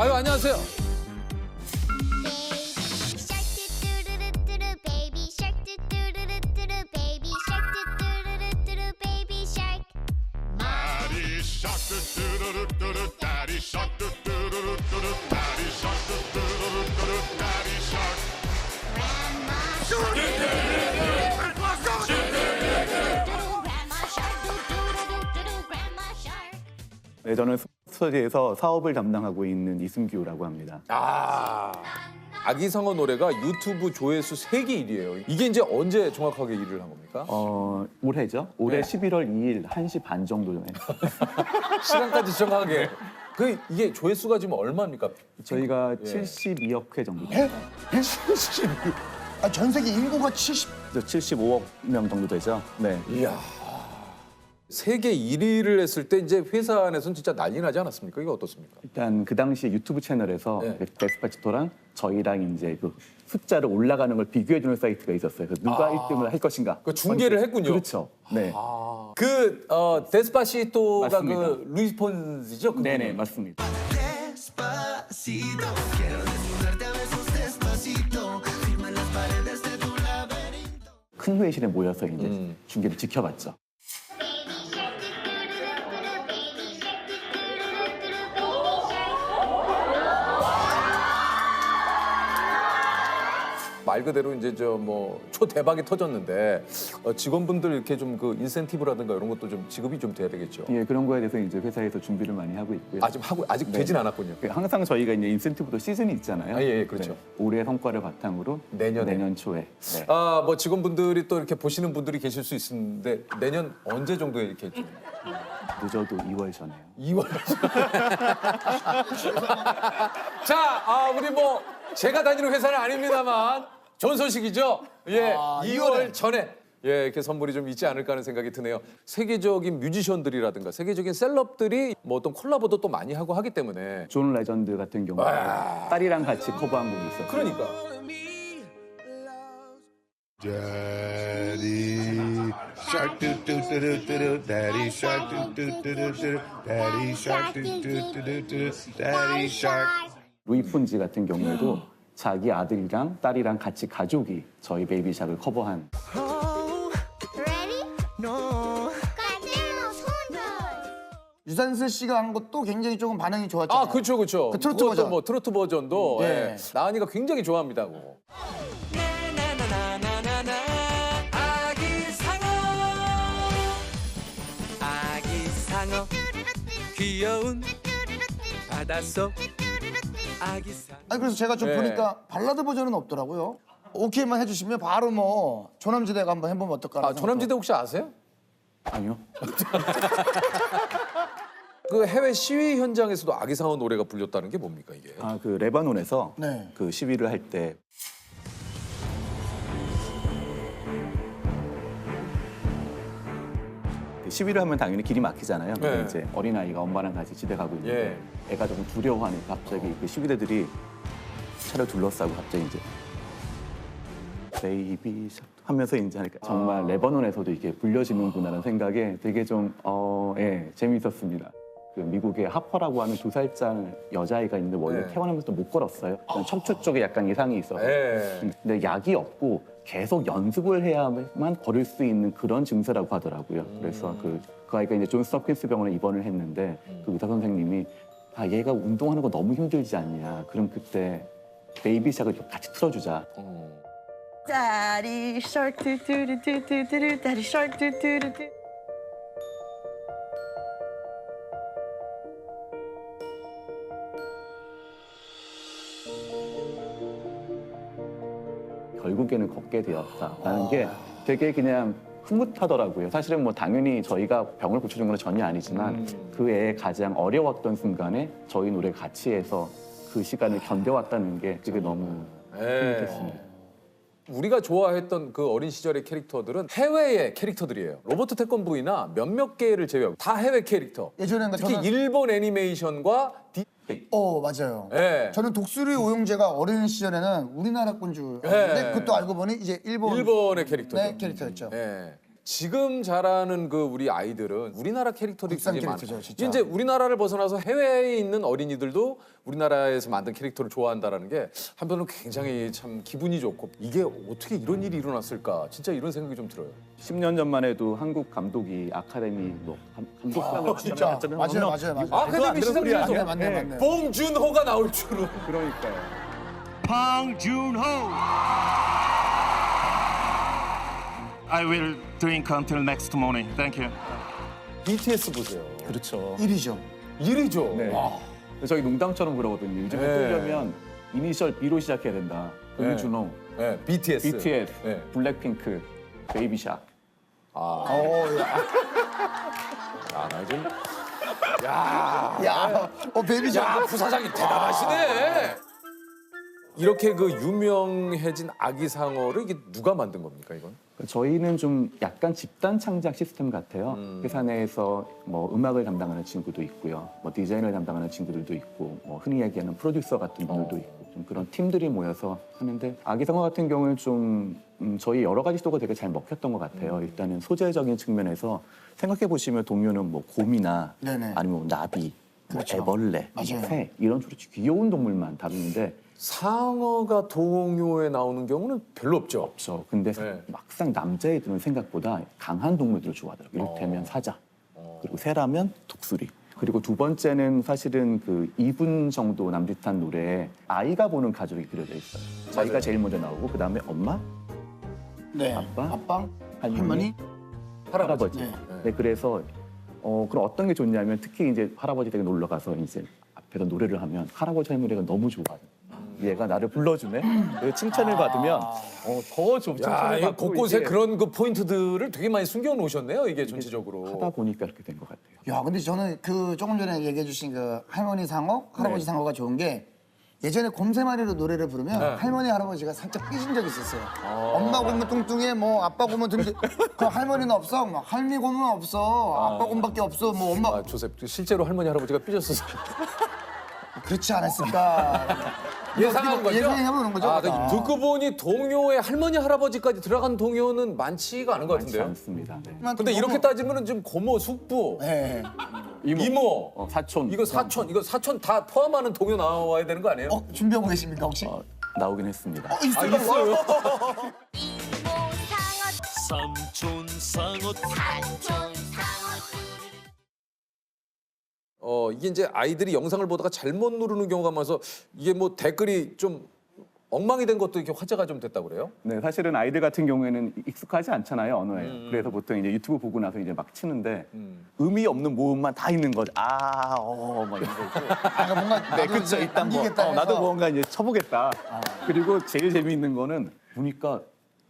아유, 안녕하세요. 네, 저는 스터디에서 사업을 담당하고 있는 이승규라고 합니다. 아, 아기상어 노래가 유튜브 조회수 세계 1위예요. 이게 이제 언제 정확하게 1위를 한 겁니까? 올해죠? 올해 네. 11월 2일 1시 반 정도에 시간까지 정확하게. 이게 조회수가 지금 얼마입니까? 저희가 예. 72억 회 정도, 170. 아, 전 세계 인구가 70. 75억 명 정도 되죠. 네. 이야. 세계 1위를 했을 때 이제 회사 안에서는 진짜 난리 나지 않았습니까? 이거 어떻습니까? 일단 그 당시 유튜브 채널에서 네. 데스파치토랑 저희랑 이제 그 숫자를 올라가는 걸 비교해주는 사이트가 있었어요. 그래서 누가 1등을 할 것인가. 그 중계를 했군요. 그렇죠. 네. 데스파시토가 맞습니다. 그 루이스 폰지죠? 그분이? 네네, 맞습니다. Despacito, quiero desnudarte a besos despacito, firma las paredes de tu laberinto. 큰 회의실에 모여서 이제 중계를 지켜봤죠. 말 그대로 이제 저 뭐 초대박이 터졌는데 직원분들 이렇게 좀 그 인센티브라든가 이런 것도 좀 지급이 좀 돼야 되겠죠. 예, 그런 거에 대해서 이제 회사에서 준비를 많이 하고 있고요. 아직 네. 되진 않았군요. 항상 저희가 이제 인센티브도 시즌이 있잖아요. 예, 그렇죠. 네. 올해 성과를 바탕으로 내년에. 내년 초에. 네. 뭐 직원분들이 또 이렇게 보시는 분들이 계실 수 있는데 내년 언제 정도에 이렇게 좀 늦어도 2월 전에요. 2월. 자, 우리 뭐 제가 다니는 회사는 아닙니다만 좋은 소식이죠. 예, 2월 전에 이렇게 선물이 좀 있지 않을까 하는 생각이 드네요. 세계적인 뮤지션들이라든가 세계적인 셀럽들이 뭐 어떤 콜라보도 또 많이 하고 하기 때문에 존 레전드 같은 경우에 딸이랑 같이 커버한 곡이 있어요. 그러니까 Daddy shark doo doo doo doo doo doo. Daddy shark doo doo doo doo doo. Daddy shark doo doo doo doo doo. Daddy shark. 루이 폰지 같은 경우에도 자기 아들이랑 딸이랑 같이 가족이 저희 베이비샥을 커버한 유산슬 씨가 한 것도 굉장히 조금 반응이 좋았잖아요. 그렇죠. 그 트로트 그것도 버전. 뭐 트로트 버전도 네. 예. 나은이가 굉장히 좋아합니다. 그거. 아기상어 귀여운 바닷속 아기상어. 아니 그래서 제가 좀 네. 보니까 발라드 버전은 없더라고요. 오케이만 해주시면 바로 뭐 조남지대가 한번 해보면 어떨까? 조남지대 혹시 아세요? 아니요. 그 해외 시위 현장에서도 아기상어 노래가 불렸다는 게 뭡니까 이게? 그 레바논에서 네. 그 시위를 할 때 시위를 하면 당연히 길이 막히잖아요. 근데 네. 이제 어린아이가 엄마랑 같이 집에 가고 있는데 애가 조금 두려워하니까 갑자기 그 시위대들이 차를 둘러싸고 갑자기 이제 베이비 샵 하면서 이제 하니까 정말 레바논에서도 이게 불려지는구나라는 생각에 되게 좀 재미있었습니다. 그 미국의 하퍼라고 하는 2살짜리 여자아이가 있는데 원래 네. 태어나면서 못 걸었어요. 척추 쪽에 약간 이상이 있어서. 예. 근데 약이 없고 계속 연습을 해야만 걸을 수 있는 그런 증세라고 하더라고요. 그래서 그 아이가 이제 존스 홉킨스 병원에 입원을 했는데 그 의사 선생님이 얘가 운동하는 거 너무 힘들지 않냐. 그럼 그때 베이비샥을 좀 같이 틀어주자. Daddy shark doo doo doo doo doo doo. Daddy shark doo doo doo doo. 결국에는 걷게 되었다라는 게 되게 그냥 흐뭇하더라고요. 사실은 뭐 당연히 저희가 병을 고쳐준 건 전혀 아니지만 그 애의 가장 어려웠던 순간에 저희 노래 같이 해서 그 시간을 견뎌왔다는 게 되게 너무 흐뭇했습니다. 우리가 좋아했던 그 어린 시절의 캐릭터들은 해외의 캐릭터들이에요. 로버트 태권브이나 몇몇 개를 제외하고 다 해외 캐릭터. 예전에 특히 저는 일본 애니메이션과 맞아요. 예. 저는 독수리 오용재가 어린 시절에는 우리나라 건 줄 알았는데 예. 그것도 알고 보니 이제 일본의 일본의 캐릭터죠. 캐릭터였죠. 예. 지금 자라는 그 우리 아이들은 우리나라 캐릭터들이 국산 굉장히 캐릭터죠, 많아요. 진짜. 이제 우리나라를 벗어나서 해외에 있는 어린이들도 우리나라에서 만든 캐릭터를 좋아한다라는 게 한편으로 굉장히 참 기분이 좋고 이게 어떻게 이런 일이 일어났을까 진짜 이런 생각이 좀 들어요. 10년 전만 해도 한국 감독이 아카데미 뭐 감독상을 진짜 맞아요. 아카데미 시상식에서 맞네, 맞네. 봉준호가 나올 줄은. 그러니까요. Bong Joon-ho. I will drink until next morning. Thank you. BTS 보세요. 그렇죠. 1위죠. 1위죠. 네. 저희 농담처럼 그러거든요. 요즘에 네. 뜨려면 이니셜 B로 시작해야 된다. 네. 봉준호, 네, BTS. BTS, 네. 블랙핑크, 베이비샥. 아, 나 좀. 야, 베이비죠. 야, 부사장님 대단하시네. 이렇게 그 유명해진 아기상어를 이게 누가 만든 겁니까, 이건? 저희는 좀 약간 집단 창작 시스템 같아요. 회사 내에서 뭐 음악을 담당하는 친구도 있고요, 뭐 디자인을 담당하는 친구들도 있고, 뭐 흔히 얘기하는 프로듀서 같은 분들도 있고, 좀 그런 팀들이 모여서 하는데 아기상어 같은 경우는 좀 저희 여러 가지 시도가 되게 잘 먹혔던 것 같아요. 일단은 소재적인 측면에서 생각해 보시면 동요는 뭐 곰이나 네네. 아니면 뭐 나비, 뭐 그렇죠. 애벌레, 맞아요. 새 이런 주로 귀여운 동물만 다루는데. 상어가 동요에 나오는 경우는 별로 없죠. 없죠. 근데 네. 막상 남자애들은 생각보다 강한 동물들을 좋아하더라고요. 이를테면 사자, 그리고 새라면 독수리. 그리고 두 번째는 사실은 그 2분 정도 남짓한 노래에 아이가 보는 가족이 그려져 있어요. 아이가 제일 먼저 나오고 그 다음에 엄마, 네. 아빠, 할머니. 할아버지. 네. 네, 그래서 그럼 어떤 게 좋냐면 특히 이제 할아버지 댁에 놀러 가서 이제 앞에서 노래를 하면 할아버지 할머니가 너무 좋아요. 얘가 나를 불러주네. 그래서 칭찬을 받으면 더 야, 칭찬을 이거 받고 곳곳에 이게 그런 그 포인트들을 되게 많이 숨겨 놓으셨네요, 이게 전체적으로. 하다 보니까 이렇게 된 것 같아요. 야, 근데 저는 그 조금 전에 얘기해 주신 그 할머니 상어, 할아버지 상어가 좋은 게 예전에 곰세 마리로 노래를 부르면 할머니, 할아버지가 살짝 삐진 적이 있었어요. 엄마 곰은 뚱뚱해, 뭐 아빠 곰은 든든. 그 할머니는 없어, 뭐 할미 곰은 없어, 아빠 곰밖에 없어, 뭐 엄마. 아, 조셉, 실제로 할머니, 할아버지가 삐졌어서. 그렇지 않았을까. 예상한 거죠? 예상해보는 거죠. 아, 그러니까. 듣고 보니 동요에 할머니, 할아버지까지 들어간 동요는 많지가 않은 것 많지 같은데요? 않습니다. 네. 근데 이렇게 따지면 좀 고모, 숙부, 네. 이모, 사촌. 이거 사촌 다 포함하는 동요 나와야 되는 거 아니에요? 준비하고 계십니까 혹시? 나오긴 했습니다. 있어요. 삼촌 상어 이게 이제 아이들이 영상을 보다가 잘못 누르는 경우가 많아서 이게 뭐 댓글이 좀 엉망이 된 것도 이렇게 화제가 좀 됐다고 그래요? 네, 사실은 아이들 같은 경우에는 익숙하지 않잖아요, 언어에. 그래서 보통 이제 유튜브 보고 나서 이제 막 치는데 의미 없는 모음만 다 있는 거죠. 막 이런 거 있고. 그러니까 뭔가 나도 네, 그쵸. 이제 일단 뭐, 남기겠다 해서. 나도 뭔가 이제 쳐보겠다. 그리고 제일 재미있는 거는 보니까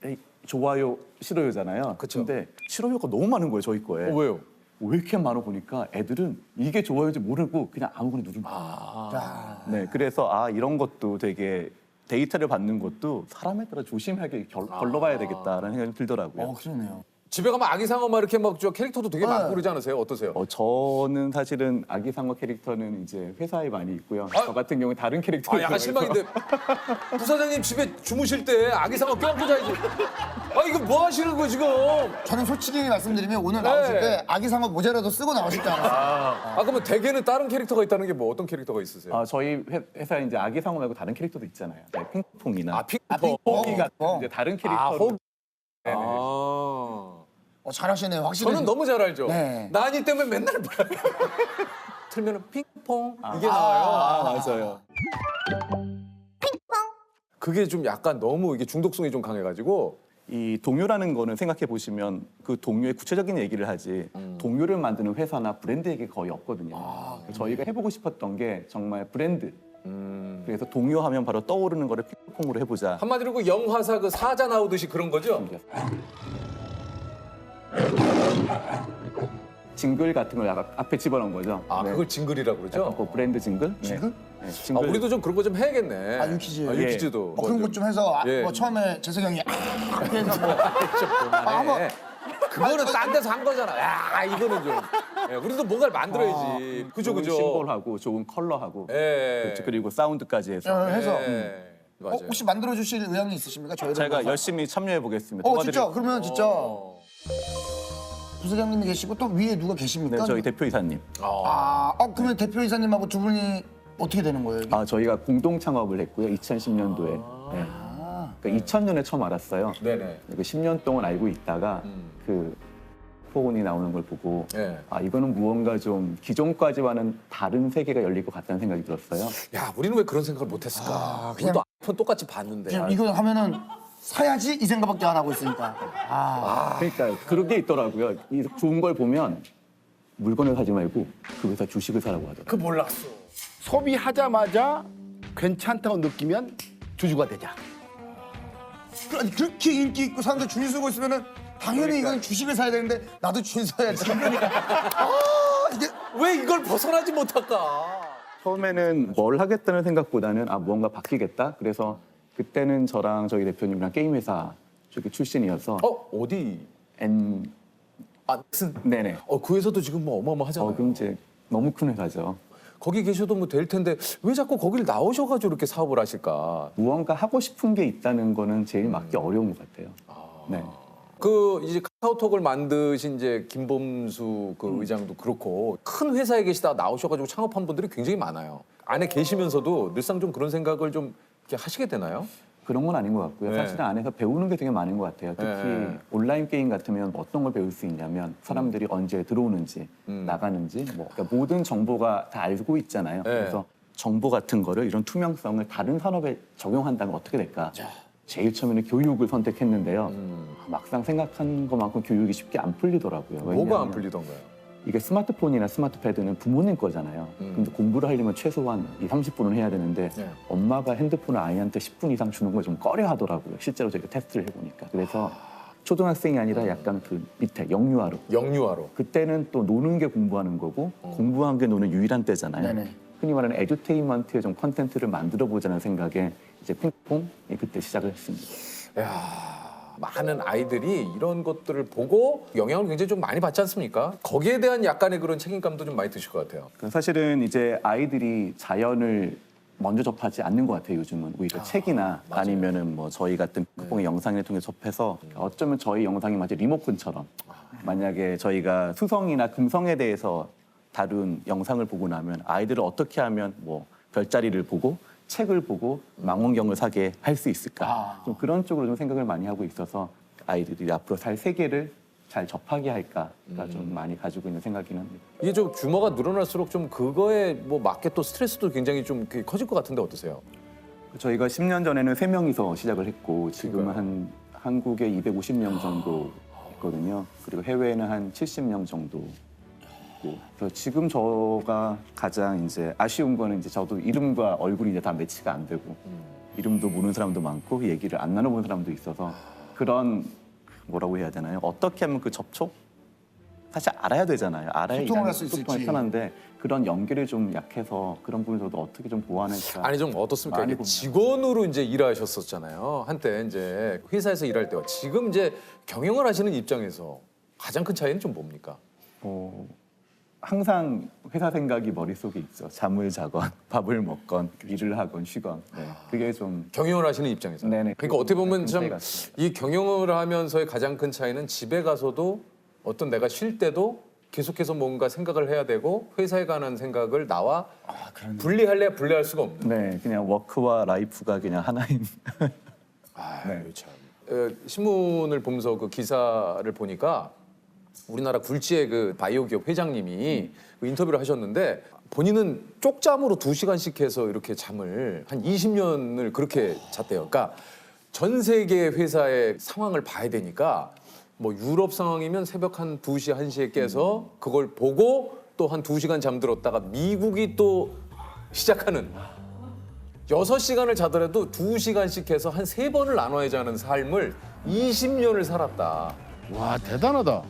에이, 좋아요, 싫어요잖아요. 그쵸. 근데 싫어요가 너무 많은 거예요, 저희 거에. 왜요? 왜 이렇게 많아 보니까 애들은 이게 좋아요인지 모르고 그냥 아무거나 누르는 거예요. 네, 그래서 이런 것도 되게 데이터를 받는 것도 사람에 따라 조심하게 걸러봐야 되겠다라는 생각이 들더라고요. 그러네요. 집에 가면 아기상어 막 이렇게 막 저 캐릭터도 되게 많고 그러지 않으세요? 어떠세요? 저는 사실은 아기상어 캐릭터는 이제 회사에 많이 있고요. 저 같은 경우는 다른 캐릭터. 약간 실망인데 부사장님 집에 주무실 때 아기상어 껴안고 자야지. 이거 뭐 하시는 거예요 지금? 저는 솔직히 말씀드리면 오늘 나오실 때 아기상어 모자라도 쓰고 나오실 줄 알았어요. 그러면 대개는 다른 캐릭터가 있다는 게 뭐 어떤 캐릭터가 있으세요? 저희 회사에 이제 아기상어 말고 다른 캐릭터도 있잖아요. 네, 핑퐁이나 핑퐁. 호기 같은 핑퐁. 이제 다른 캐릭터로. 잘하시네요, 확실히. 저는 너무 잘 알죠. 네. 나니 때문에 맨날 봐요. 틀면은 핑퐁 이게 나와요. 맞아요. 그게 좀 약간 너무 이게 중독성이 좀 강해가지고 이 동요라는 거는 생각해 보시면 그 동요의 구체적인 얘기를 하지 동요를 만드는 회사나 브랜드 얘기가 거의 없거든요. 저희가 해보고 싶었던 게 정말 브랜드. 그래서 동요하면 바로 떠오르는 거를 핑퐁으로 해보자. 한마디로 그 영화사 그 사자 나오듯이 그런 거죠. 징글 같은 걸 앞에 집어넣은 거죠. 네. 그걸 징글이라고 그러죠. 약간 그 브랜드 징글? 징글? 네, 징글. 우리도 좀 그런 거 좀 해야겠네. 유퀴즈. 유퀴즈도. 그런 것 좀 해서 예. 뭐 처음에 재석이 형이 이렇게 해서 뭐 한번 그거는 딴 데서 한 거잖아. 야, 이거는 좀. 우리도 뭔가를 만들어야지. 그죠, 좋은 그죠. 심볼하고 좋은 컬러하고 예. 그렇죠. 그리고 사운드까지 해서 해서 맞아요. 혹시 만들어 주실 의향이 있으시습니까? 저희를 제가 위해서? 열심히 참여해 보겠습니다. 진짜 그러면 진짜 어. 부사장님이 계시고 또 위에 누가 네, 계십니까? 저희 대표이사님. 그러면 대표이사님하고 두 분이 어떻게 되는 거예요? 여기? 저희가 공동 창업을 했고요. 2010년도에. 네. 그러니까 2000년에 처음 알았어요. 네네. 그리고 10년 동안 알고 있다가 그 포온이 나오는 걸 보고 네. 이거는 무언가 좀 기존까지와는 다른 세계가 열릴 것 같다는 생각이 들었어요. 야, 우리는 왜 그런 생각을 못했을까? 그냥- 우리도 아이폰 똑같이 봤는데. 그냥 이거 하면은 사야지 이 생각밖에 안 하고 있으니까. 그러니까 그런 게 있더라고요. 이 좋은 걸 보면 물건을 사지 말고 그 회사 주식을 사라고 하더라고요. 그 몰랐어. 소비하자마자 괜찮다고 느끼면 주주가 되자. 아니 그렇게 인기 있고 사람들 줄 서고 있으면은 당연히 이건 주식을 사야 되는데 나도 줄 서야지. 그러니까 이게 왜 이걸 벗어나지 못할까? 처음에는 뭘 하겠다는 생각보다는 무언가 바뀌겠다. 그래서 그때는 저랑 저희 대표님이랑 게임 회사 쪽에 출신이어서 어디? N 넥슨. 네네. 그 회사도 지금 뭐 어마어마하잖아요. 그럼 이제 너무 큰 회사죠. 거기 계셔도 뭐 될 텐데 왜 자꾸 거길 나오셔가지고 이렇게 사업을 하실까? 무언가 하고 싶은 게 있다는 거는 제일 맞기 어려운 것 같아요. 네. 그 이제 카카오톡을 만드신 이제 김범수 그 의장도 그렇고 큰 회사에 계시다가 나오셔가지고 창업한 분들이 굉장히 많아요. 안에 계시면서도 늘상 좀 그런 생각을 좀 이렇게 하시게 되나요? 그런 건 아닌 것 같고요. 네. 사실은 안에서 배우는 게 되게 많은 것 같아요. 특히 네. 온라인 게임 같으면 어떤 걸 배울 수 있냐면 사람들이 언제 들어오는지 나가는지 그러니까 모든 정보가 다 알고 있잖아요. 네. 그래서 정보 같은 거를 이런 투명성을 다른 산업에 적용한다면 어떻게 될까? 제일 처음에는 교육을 선택했는데요. 막상 생각한 것만큼 교육이 쉽게 안 풀리더라고요. 뭐가 안 왜냐하면 풀리던가요? 이게 스마트폰이나 스마트패드는 부모님 거잖아요. 근데 공부를 하려면 최소한 30분은 해야 되는데 네. 엄마가 핸드폰을 아이한테 10분 이상 주는 걸 좀 꺼려 하더라고요. 실제로 저희가 테스트를 해보니까. 그래서 초등학생이 아니라 약간 그 밑에 영유아로. 영유아로. 그때는 또 노는 게 공부하는 거고 공부한 게 노는 유일한 때잖아요. 네네. 흔히 말하는 에듀테인먼트의 좀 컨텐츠를 만들어 보자는 생각에 이제 핑퐁이 그때 시작을 했습니다. 많은 아이들이 이런 것들을 보고 영향을 굉장히 좀 많이 받지 않습니까? 거기에 대한 약간의 그런 책임감도 좀 많이 드실 것 같아요. 사실은 이제 아이들이 자연을 먼저 접하지 않는 것 같아요. 요즘은 오히려 책이나 아니면은 뭐 저희 같은 핑퐁의 영상을 통해 접해서 어쩌면 저희 영상이 마치 리모컨처럼 만약에 저희가 수성이나 금성에 대해서 다룬 영상을 보고 나면 아이들을 어떻게 하면 뭐 별자리를 보고 책을 보고 망원경을 사게 할 수 있을까? 좀 그런 쪽으로 좀 생각을 많이 하고 있어서 아이들이 앞으로 살 세계를 잘 접하게 할까가 좀 많이 가지고 있는 생각이긴 합니다. 이게 좀 규모가 늘어날수록 좀 그거에 뭐 맞게 또 스트레스도 굉장히 좀 커질 것 같은데 어떠세요? 저희가 10년 전에는 3명이서 시작을 했고 지금은 그러니까요. 한 한국에 250명 정도 있거든요. 그리고 해외에는 한 70명 정도. 그래서 지금 저가 가장 이제 아쉬운 거는 이제 저도 이름과 얼굴이 이제 다 매치가 안 되고 이름도 모르는 사람도 많고 얘기를 안 나눠본 사람도 있어서 그런 뭐라고 해야 되나요? 어떻게 하면 그 접촉? 사실 알아야 되잖아요. 알아야 소통을 일단 할수 소통이 있을지. 편한데 그런 연결이 좀 약해서 그런 부분을 저도 어떻게 좀 보완할까. 아니 좀 어떻습니까? 많이 이게 봅니다. 직원으로 이제 일하셨었잖아요. 한때 이제 회사에서 일할 때와 지금 이제 경영을 하시는 입장에서 가장 큰 차이는 좀 뭡니까? 항상 회사 생각이 머릿속에 있죠. 잠을 자건 밥을 먹건 일을 하건 쉬건. 네. 그게 좀 경영을 하시는 입장에서. 네네. 그러니까 어떻게 보면 큰 참 차이 같습니다. 이 경영을 하면서의 가장 큰 차이는 집에 가서도 어떤 내가 쉴 때도 계속해서 뭔가 생각을 해야 되고 회사에 관한 생각을 나와 분리할래야 분리할 수가 없는. 네, 그냥 워크와 라이프가 그냥 하나인. 네, 참. 신문을 보면서 그 기사를 보니까 우리나라 굴지의 그 바이오 기업 회장님이 그 인터뷰를 하셨는데 본인은 쪽잠으로 2시간씩 해서 이렇게 잠을 한 20년을 그렇게 잤대요. 그러니까 전 세계 회사의 상황을 봐야 되니까 뭐 유럽 상황이면 새벽 한 2시, 1시에 깨서 그걸 보고 또 한 2시간 잠들었다가 미국이 또 시작하는 6시간을 자더라도 2시간씩 해서 한 3번을 나눠야 자는 삶을 20년을 살았다. 와 대단하다.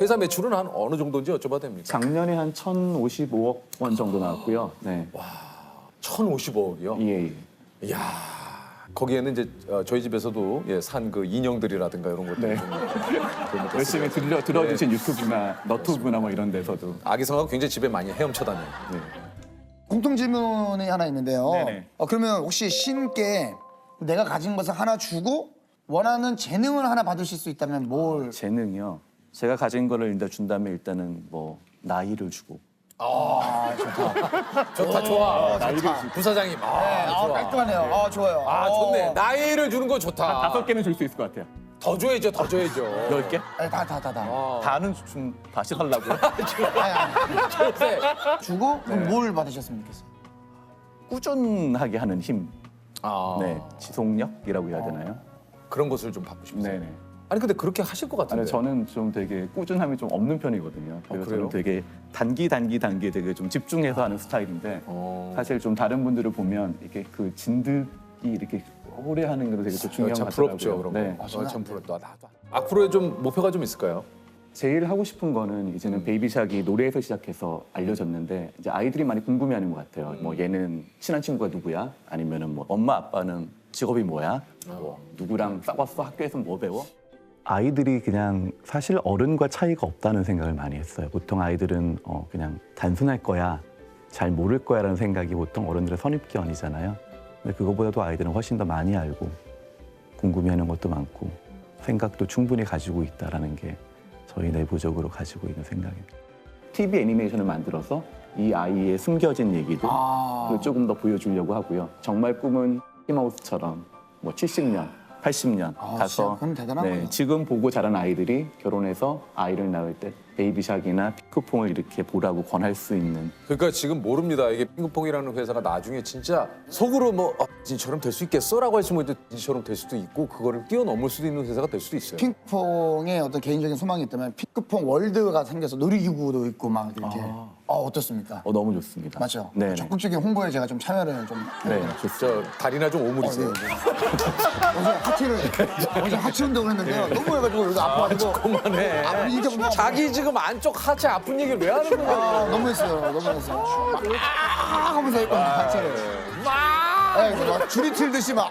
회사 매출은 한 어느 정도인지 여쭤봐도 됩니까? 작년에 한 1,055억 원 정도 나왔고요. 네. 1,055억이요? 예. 이야, 거기에는 이제 저희 집에서도 산 그 인형들이라든가 이런 것들 네. 좀 열심히 들어주신 유튜브나 너튜브나 뭐 이런 데서도. 아기상하고 굉장히 집에 많이 헤엄쳐 다녀요. 공통 질문이 하나 있는데요. 네네. 그러면 혹시 신께 내가 가진 것을 하나 주고 원하는 재능을 하나 받으실 수 있다면 뭘? 재능이요. 제가 가진 거를 일단 준다면 일단은 뭐 나이를 주고 좋다, 좋아. 부사장님. 좋아. 깔끔하네요. 아, 좋아요. 좋네. 나이를 주는 건 좋다. 5개는 줄 수 있을 것 같아요. 더 줘야죠, 더 줘야죠. 10개? 다. 다는 좀 다시 하려고요. 좋대. 주고 그럼 뭘 받으셨으면 좋겠어요? 꾸준하게 하는 힘, 아, 네, 지속력이라고 해야 되나요? 그런 것을 좀 받고 싶으세요. 네네. 아니 근데 그렇게 하실 것 같은데. 아니, 저는 좀 되게 꾸준함이 좀 없는 편이거든요. 그래서 그래요? 저는 되게 단기 되게 좀 집중해서 하는 스타일인데 사실 좀 다른 분들을 보면 이게 그 진득이 이렇게 오래 하는 게 되게 또 중요한 것 참 같더라고요. 부럽죠, 그런 거. 네. 참 부럽다. 나도. 앞으로의 좀 목표가 좀 있을까요? 제일 하고 싶은 거는 이제는 베이비샥이 노래에서 시작해서 알려졌는데 이제 아이들이 많이 궁금해하는 것 같아요. 뭐 얘는 친한 친구가 누구야? 아니면은 뭐 엄마 아빠는 직업이 뭐야? 뭐 누구랑 싸웠어? 학교에서 뭐 배워? 아이들이 그냥 사실 어른과 차이가 없다는 생각을 많이 했어요. 보통 아이들은 그냥 단순할 거야, 잘 모를 거야라는 생각이 보통 어른들의 선입견이잖아요. 근데 그거보다도 아이들은 훨씬 더 많이 알고 궁금해하는 것도 많고 생각도 충분히 가지고 있다라는 게 저희 내부적으로 가지고 있는 생각입니다. TV 애니메이션을 만들어서 이 아이의 숨겨진 얘기들 를 조금 더 보여주려고 하고요. 정말 꿈은 히마우스처럼 뭐 70년, 80년 가서 진짜 그럼 대단한 거예요. 지금 보고 자란 아이들이 결혼해서 아이를 낳을 때 베이비샥이나 핑크퐁을 이렇게 보라고 권할 수 있는 그러니까 지금 모릅니다. 이게 핑크퐁이라는 회사가 나중에 진짜 속으로 뭐 진처럼 될 수 있겠어라고 했으면 진처럼 될 수도 있고 그거를 뛰어넘을 수도 있는 회사가 될 수도 있어요. 핑크퐁의 어떤 개인적인 소망이 있다면 핑크퐁 월드가 생겨서 놀이기구도 있고 막 이렇게 어떻습니까? 너무 좋습니다. 맞죠? 네. 적극적인 홍보에 제가 좀 참여를 좀 네, 저 다리나 좀 오므리세요. 어제 하체 운동을 했는데요. 너무 해가지고 여기 아파가지고 그만해. 이게 뭔가 자기 지금 안쪽 하체 아픈 얘기를 왜 하는 거야? 너무 했어요. 하면서 했거든요, 하체를. 막! 막 줄이 틀듯이 막